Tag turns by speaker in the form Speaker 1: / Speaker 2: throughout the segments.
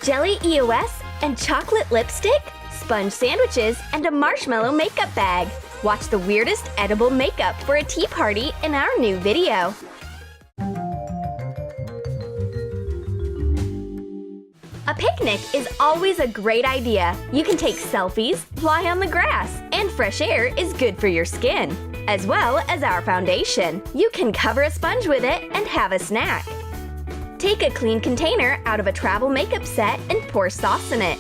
Speaker 1: jelly EOS and chocolate lipstick, sponge sandwiches, and a marshmallow makeup bag. Watch the weirdest edible makeup for a tea party in our new video. A picnic is always a great idea. You can take selfies, lie on the grass, and fresh air is good for your skin, as well as our foundation. You can cover a sponge with it and have a snack. Take a clean container out of a travel makeup set and pour sauce in it.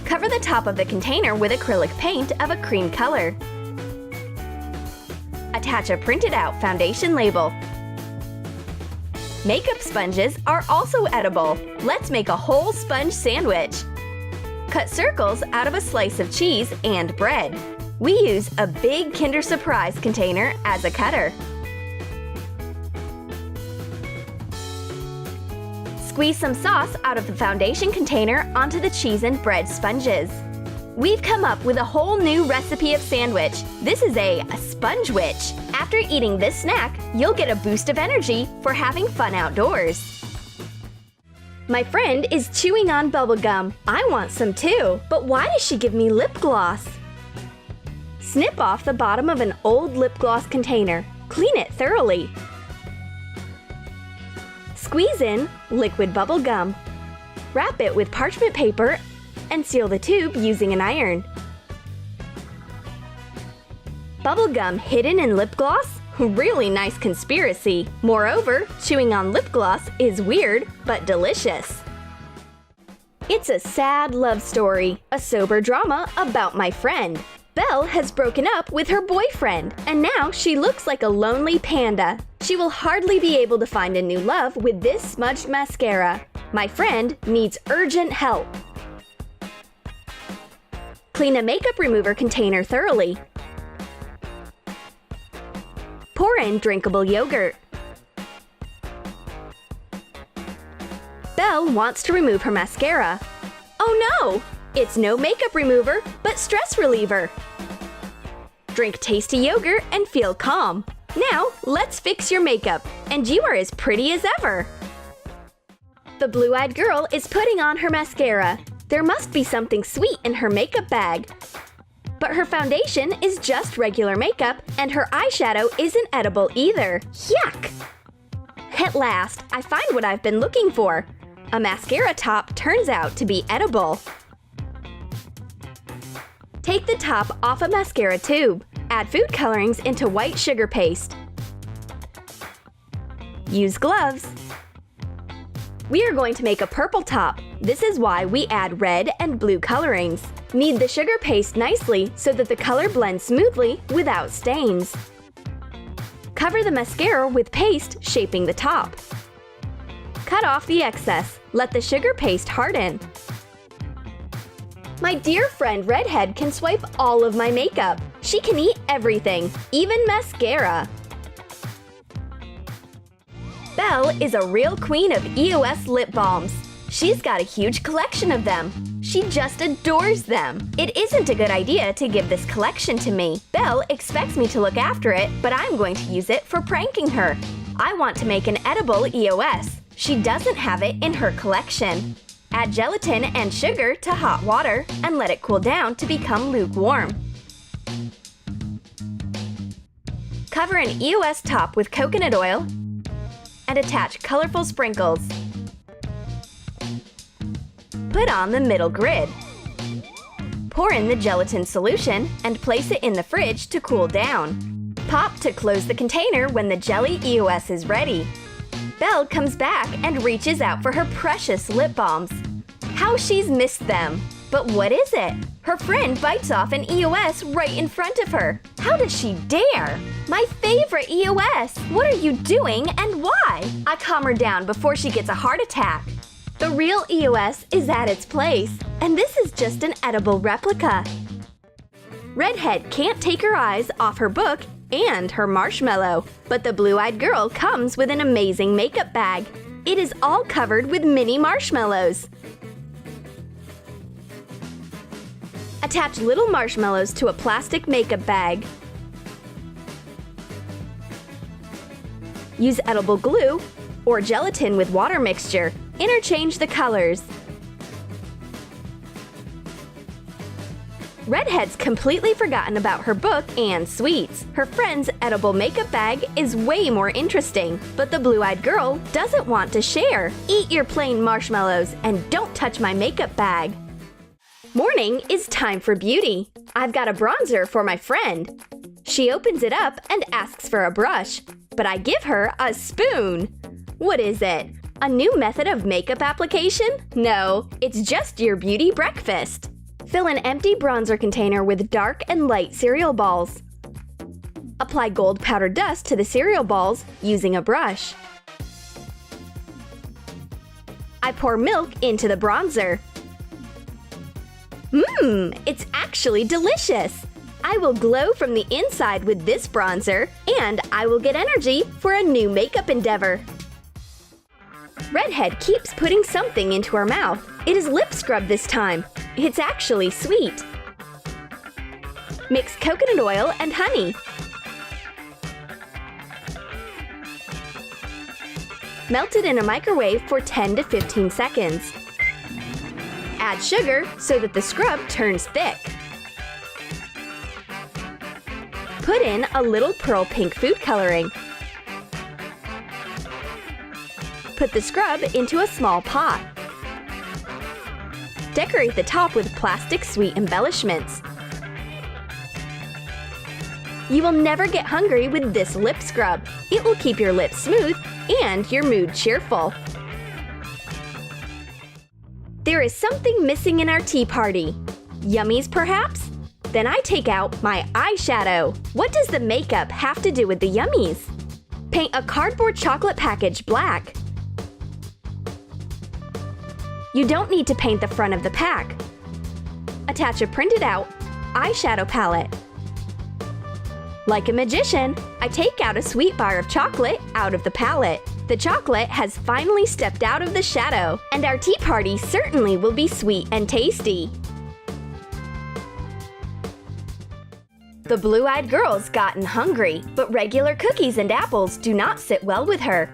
Speaker 1: Cover the top of the container with acrylic paint of a cream color. Attach a printed out foundation label. Makeup sponges are also edible. Let's make a whole sponge sandwich. Cut circles out of a slice of cheese and bread. We use a big Kinder Surprise container as a cutter. Squeeze some sauce out of the foundation container onto the cheese and bread sponges. We've come up with a whole new recipe of sandwich. This is a sponge witch. After eating this snack, you'll get a boost of energy for having fun outdoors. My friend is chewing on bubble gum. I want some too, but why does she give me lip gloss? Snip off the bottom of an old lip gloss container. Clean it thoroughly. Squeeze in liquid bubble gum. Wrap it with parchment paper and seal the tube using an iron. Bubble gum hidden in lip gloss? Really nice conspiracy. Moreover, chewing on lip gloss is weird but delicious. It's a sad love story, a sober drama about my friend. Belle has broken up with her boyfriend, and now she looks like a lonely panda. She will hardly be able to find a new love with this smudged mascara. My friend needs urgent help. Clean a makeup remover container thoroughly. Pour in drinkable yogurt. Belle wants to remove her mascara. Oh no! It's no makeup remover, but stress reliever. Drink tasty yogurt and feel calm. Now, let's fix your makeup, and you are as pretty as ever. The blue-eyed girl is putting on her mascara. There must be something sweet in her makeup bag. But her foundation is just regular makeup, and her eyeshadow isn't edible either. Yuck! At last, I find what I've been looking for. A mascara top turns out to be edible. Take the top off a mascara tube. Add food colorings into white sugar paste. Use gloves. We are going to make a purple top. This is why we add red and blue colorings. Knead the sugar paste nicely so that the color blends smoothly without stains. Cover the mascara with paste shaping the top. Cut off the excess. Let the sugar paste harden. My dear friend Redhead can swipe all of my makeup. She can eat everything, even mascara. Belle is a real queen of EOS lip balms. She's got a huge collection of them. She just adores them. It isn't a good idea to give this collection to me. Belle expects me to look after it, but I'm going to use it for pranking her. I want to make an edible EOS. She doesn't have it in her collection. Add gelatin and sugar to hot water and let it cool down to become lukewarm. Cover an EOS top with coconut oil and attach colorful sprinkles. Put on the middle grid. Pour in the gelatin solution and place it in the fridge to cool down. Pop to close the container when the jelly EOS is ready. Belle comes back and reaches out for her precious lip balms. How she's missed them! But what is it? Her friend bites off an EOS right in front of her. How does she dare? My favorite EOS! What are you doing and why? I calm her down before she gets a heart attack. The real EOS is at its place, and this is just an edible replica. Redhead can't take her eyes off her book and her marshmallow, but the blue-eyed girl comes with an amazing makeup bag. It is all covered with mini marshmallows. Attach little marshmallows to a plastic makeup bag. Use edible glue or gelatin with water mixture. Interchange the colors. Redhead's completely forgotten about her book and sweets. Her friend's edible makeup bag is way more interesting, but the blue-eyed girl doesn't want to share. Eat your plain marshmallows and don't touch my makeup bag. Morning is time for beauty. I've got a bronzer for my friend. She opens it up and asks for a brush, but I give her a spoon. What is it? A new method of makeup application? No, it's just your beauty breakfast. Fill an empty bronzer container with dark and light cereal balls. Apply gold powder dust to the cereal balls using a brush. I pour milk into the bronzer. It's actually delicious! I will glow from the inside with this bronzer, and I will get energy for a new makeup endeavor. Redhead keeps putting something into her mouth. It is lip scrub this time. It's actually sweet. Mix coconut oil and honey. Melt it in a microwave for 10 to 15 seconds. Add sugar so that the scrub turns thick. Put in a little pearl pink food coloring. Put the scrub into a small pot. Decorate the top with plastic sweet embellishments. You will never get hungry with this lip scrub. It will keep your lips smooth and your mood cheerful. There is something missing in our tea party. Yummies, perhaps? Then I take out my eyeshadow. What does the makeup have to do with the yummies? Paint a cardboard chocolate package black. You don't need to paint the front of the pack. Attach a printed out eyeshadow palette. Like a magician, I take out a sweet bar of chocolate out of the palette. The chocolate has finally stepped out of the shadow, and our tea party certainly will be sweet and tasty. The blue-eyed girl's gotten hungry, but regular cookies and apples do not sit well with her.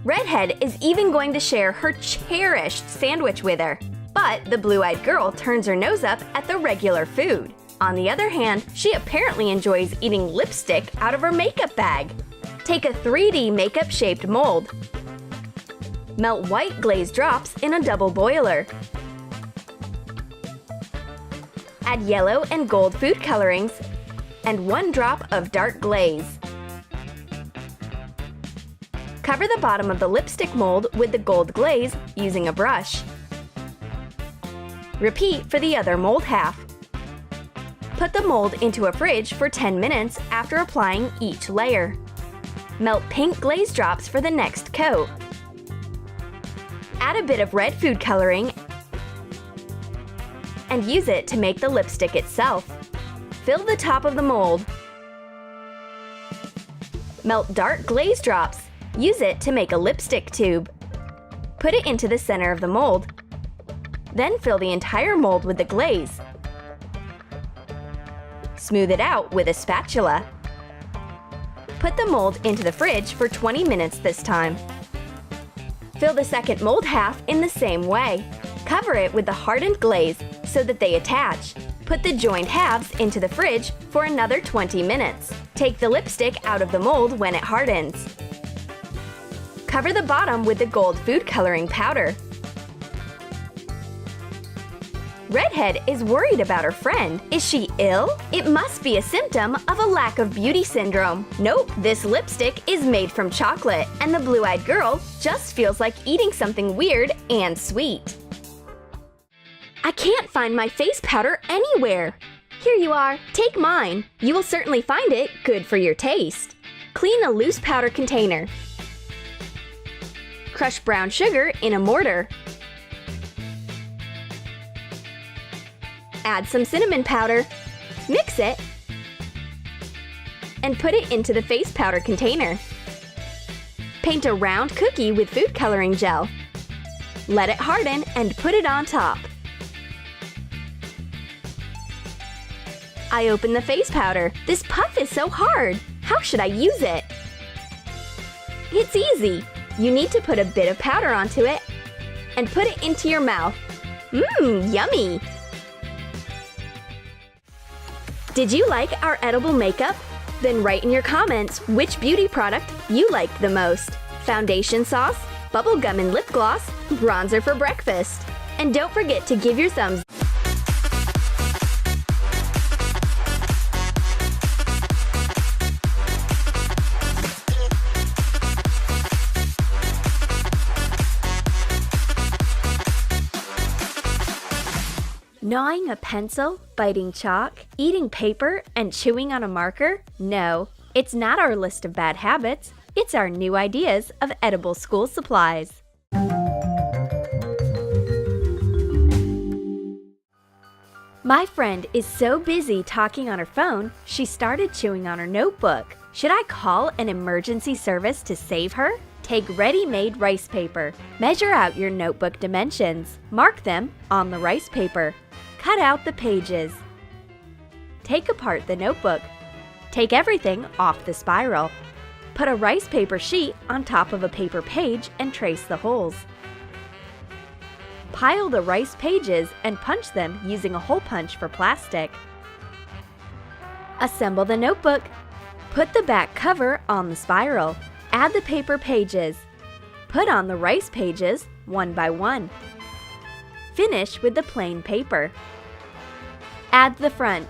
Speaker 1: Redhead is even going to share her cherished sandwich with her. But the blue-eyed girl turns her nose up at the regular food. On the other hand, she apparently enjoys eating lipstick out of her makeup bag. Take a 3D makeup-shaped mold. Melt white glaze drops in a double boiler. Add yellow and gold food colorings and 1 drop of dark glaze. Cover the bottom of the lipstick mold with the gold glaze using a brush. Repeat for the other mold half. Put the mold into a fridge for 10 minutes after applying each layer. Melt pink glaze drops for the next coat. Add a bit of red food coloring and use it to make the lipstick itself. Fill the top of the mold. Melt dark glaze drops. Use it to make a lipstick tube. Put it into the center of the mold. Then fill the entire mold with the glaze. Smooth it out with a spatula. Put the mold into the fridge for 20 minutes this time. Fill the second mold half in the same way. Cover it with the hardened glaze so that they attach. Put the joined halves into the fridge for another 20 minutes. Take the lipstick out of the mold when it hardens. Cover the bottom with the gold food coloring powder. Redhead is worried about her friend. Is she ill? It must be a symptom of a lack of beauty syndrome. Nope, this lipstick is made from chocolate, and the blue-eyed girl just feels like eating something weird and sweet. I can't find my face powder anywhere. Here you are. Take mine. You will certainly find it good for your taste. Clean a loose powder container. Crush brown sugar in a mortar. Add some cinnamon powder. Mix it. And put it into the face powder container. Paint a round cookie with food coloring gel. Let it harden and put it on top. I open the face powder. This puff is so hard. How should I use it? It's easy. You need to put a bit of powder onto it and put it into your mouth. Mmm, yummy! Did you like our edible makeup? Then write in your comments which beauty product you liked the most. Foundation sauce, bubble gum and lip gloss, bronzer for breakfast. And don't forget to give your thumbs. Gnawing a pencil, biting chalk, eating paper, and chewing on a marker? No, it's not our list of bad habits. It's our new ideas of edible school supplies. My friend is so busy talking on her phone, she started chewing on her notebook. Should I call an emergency service to save her? Take ready-made rice paper. Measure out your notebook dimensions. Mark them on the rice paper. Cut out the pages. Take apart the notebook. Take everything off the spiral. Put a rice paper sheet on top of a paper page and trace the holes. Pile the rice pages and punch them using a hole punch for plastic. Assemble the notebook. Put the back cover on the spiral. Add the paper pages. Put on the rice pages one by one. Finish with the plain paper. Add the front.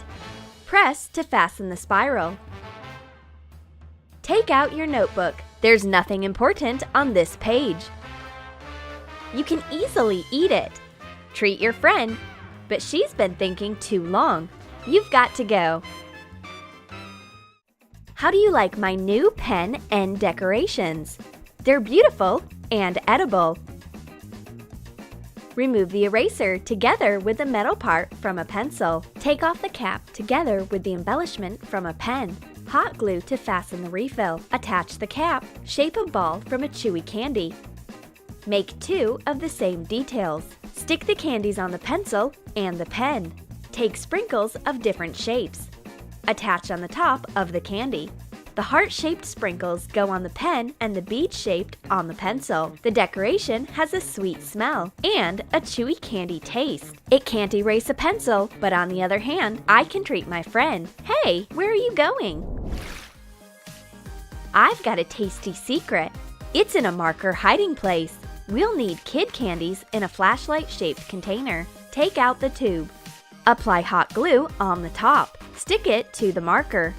Speaker 1: Press to fasten the spiral. Take out your notebook. There's nothing important on this page. You can easily eat it. Treat your friend, but she's been thinking too long. You've got to go. How do you like my new pen and decorations? They're beautiful and edible. Remove the eraser together with the metal part from a pencil. Take off the cap together with the embellishment from a pen. Hot glue to fasten the refill. Attach the cap. Shape a ball from a chewy candy. Make two of the same details. Stick the candies on the pencil and the pen. Take sprinkles of different shapes. Attach on the top of the candy. The heart-shaped sprinkles go on the pen and the bead-shaped on the pencil. The decoration has a sweet smell and a chewy candy taste. It can't erase a pencil, but on the other hand, I can treat my friend. Hey, where are you going? I've got a tasty secret. It's in a marker hiding place. We'll need kid candies in a flashlight-shaped container. Take out the tube. Apply hot glue on the top. Stick it to the marker.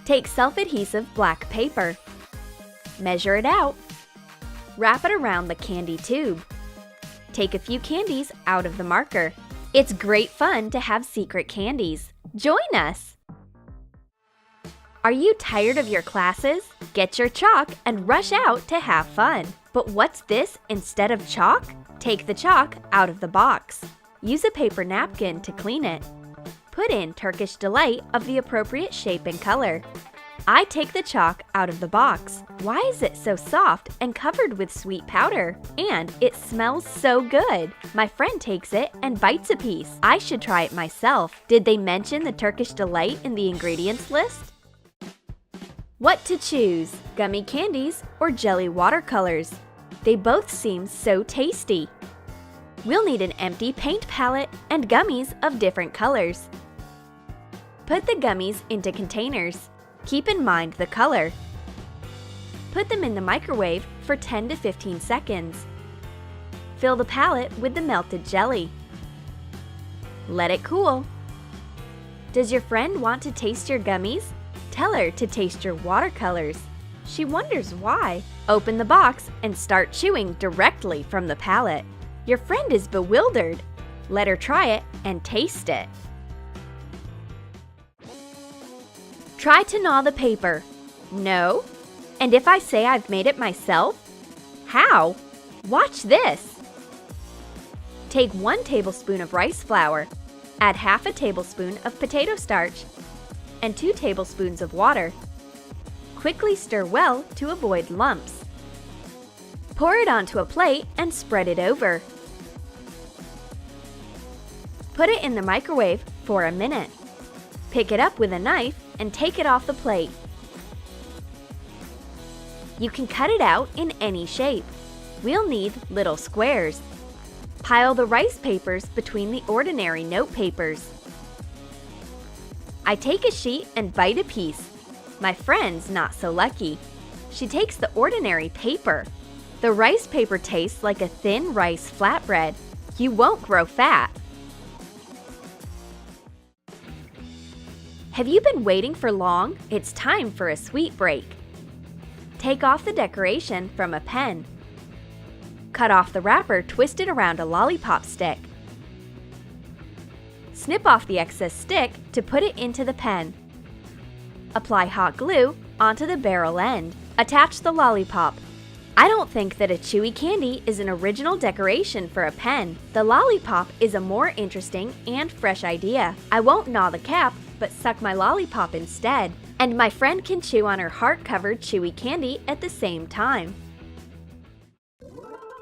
Speaker 1: Take self-adhesive black paper. Measure it out. Wrap it around the candy tube. Take a few candies out of the marker. It's great fun to have secret candies. Join us! Are you tired of your classes? Get your chalk and rush out to have fun. But what's this instead of chalk? Take the chalk out of the box. Use a paper napkin to clean it. Put in Turkish Delight of the appropriate shape and color. I take the chalk out of the box. Why is it so soft and covered with sweet powder? And it smells so good. My friend takes it and bites a piece. I should try it myself. Did they mention the Turkish Delight in the ingredients list? What to choose? Gummy candies or jelly watercolors? They both seem so tasty. We'll need an empty paint palette and gummies of different colors. Put the gummies into containers. Keep in mind the color. Put them in the microwave for 10 to 15 seconds. Fill the palette with the melted jelly. Let it cool. Does your friend want to taste your gummies? Tell her to taste your watercolors. She wonders why. Open the box and start chewing directly from the palette. Your friend is bewildered. Let her try it and taste it. Try to gnaw the paper. No? And if I say I've made it myself? How? Watch this. Take 1 tablespoon of rice flour. Add half a tablespoon of potato starch and 2 tablespoons of water. Quickly stir well to avoid lumps. Pour it onto a plate and spread it over. Put it in the microwave for a minute. Pick it up with a knife and take it off the plate. You can cut it out in any shape. We'll need little squares. Pile the rice papers between the ordinary note papers. I take a sheet and bite a piece. My friend's not so lucky. She takes the ordinary paper. The rice paper tastes like a thin rice flatbread. You won't grow fat. Have you been waiting for long? It's time for a sweet break. Take off the decoration from a pen. Cut off the wrapper twisted around a lollipop stick. Snip off the excess stick to put it into the pen. Apply hot glue onto the barrel end. Attach the lollipop. I don't think that a chewy candy is an original decoration for a pen. The lollipop is a more interesting and fresh idea. I won't gnaw the cap, but suck my lollipop instead. And my friend can chew on her heart-covered chewy candy at the same time.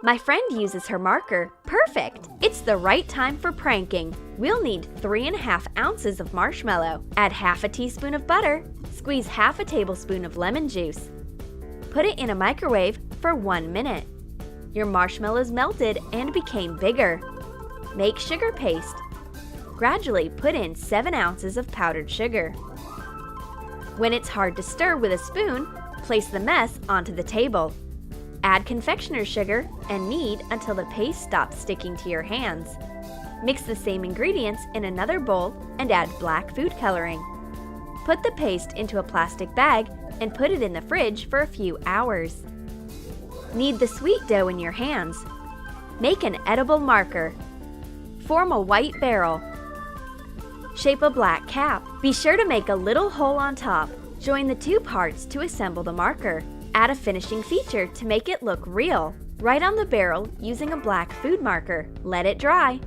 Speaker 1: My friend uses her marker. Perfect! It's the right time for pranking. We'll need 3½ ounces of marshmallow. Add half a teaspoon of butter. Squeeze half a tablespoon of lemon juice. Put it in a microwave for 1 minute. Your marshmallows melted and became bigger. Make sugar paste. Gradually put in 7 ounces of powdered sugar. When it's hard to stir with a spoon, place the mess onto the table. Add confectioner's sugar and knead until the paste stops sticking to your hands. Mix the same ingredients in another bowl and add black food coloring. Put the paste into a plastic bag and put it in the fridge for a few hours. Knead the sweet dough in your hands. Make an edible marker. Form a white barrel. Shape a black cap. Be sure to make a little hole on top. Join the two parts to assemble the marker. Add a finishing feature to make it look real. Write on the barrel using a black food marker. Let it dry.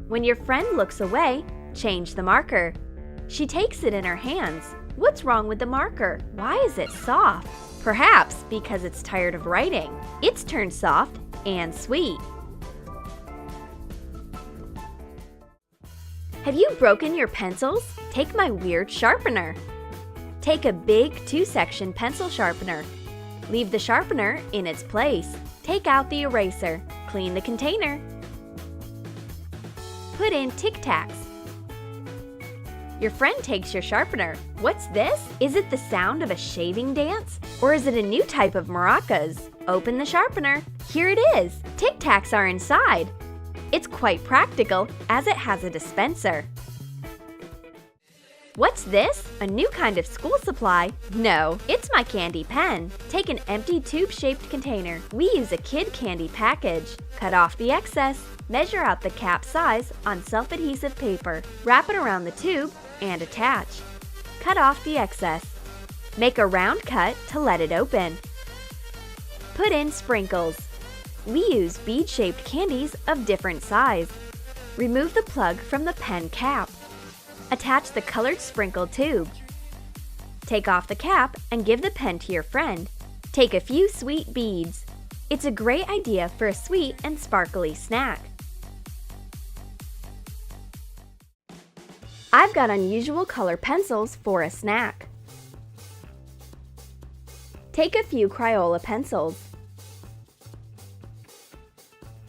Speaker 1: When your friend looks away, change the marker. She takes it in her hands. What's wrong with the marker? Why is it soft? Perhaps because it's tired of writing. It's turned soft and sweet. Have you broken your pencils? Take my weird sharpener. Take a big 2-section pencil sharpener. Leave the sharpener in its place. Take out the eraser. Clean the container. Put in Tic Tacs. Your friend takes your sharpener. What's this? Is it the sound of a shaving dance? Or is it a new type of maracas? Open the sharpener. Here it is. Tic Tacs are inside. It's quite practical as it has a dispenser. What's this? A new kind of school supply? No, it's my candy pen. Take an empty tube-shaped container. We use a kid candy package. Cut off the excess. Measure out the cap size on self-adhesive paper. Wrap it around the tube and attach. Cut off the excess. Make a round cut to let it open. Put in sprinkles. We use bead-shaped candies of different size. Remove the plug from the pen cap. Attach the colored sprinkle tube. Take off the cap and give the pen to your friend. Take a few sweet beads. It's a great idea for a sweet and sparkly snack. I've got unusual color pencils for a snack. Take a few Crayola pencils.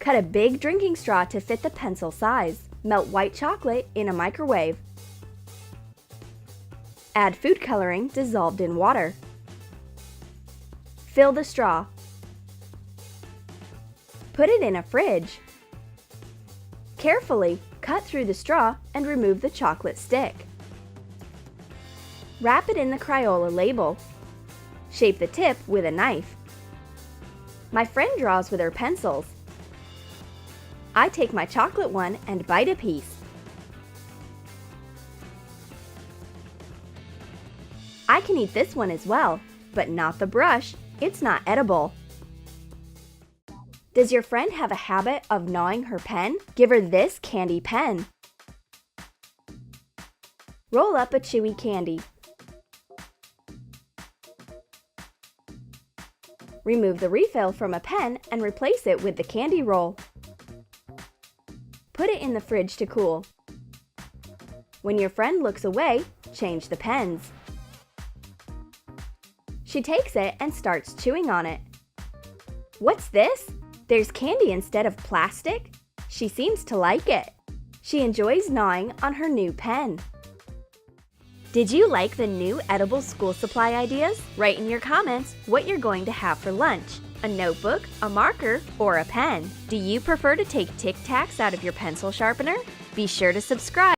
Speaker 1: Cut a big drinking straw to fit the pencil size. Melt white chocolate in a microwave. Add food coloring dissolved in water. Fill the straw. Put it in a fridge. Carefully cut through the straw and remove the chocolate stick. Wrap it in the Crayola label. Shape the tip with a knife. My friend draws with her pencils. I take my chocolate one and bite a piece. I can eat this one as well, but not the brush. It's not edible. Does your friend have a habit of gnawing her pen? Give her this candy pen. Roll up a chewy candy. Remove the refill from a pen and replace it with the candy roll. Put it in the fridge to cool. When your friend looks away, change the pens. She takes it and starts chewing on it. What's this? There's candy instead of plastic? She seems to like it. She enjoys gnawing on her new pen. Did you like the new edible school supply ideas? Write in your comments what you're going to have for lunch. A notebook, a marker, or a pen. Do you prefer to take Tic Tacs out of your pencil sharpener? Be sure to subscribe.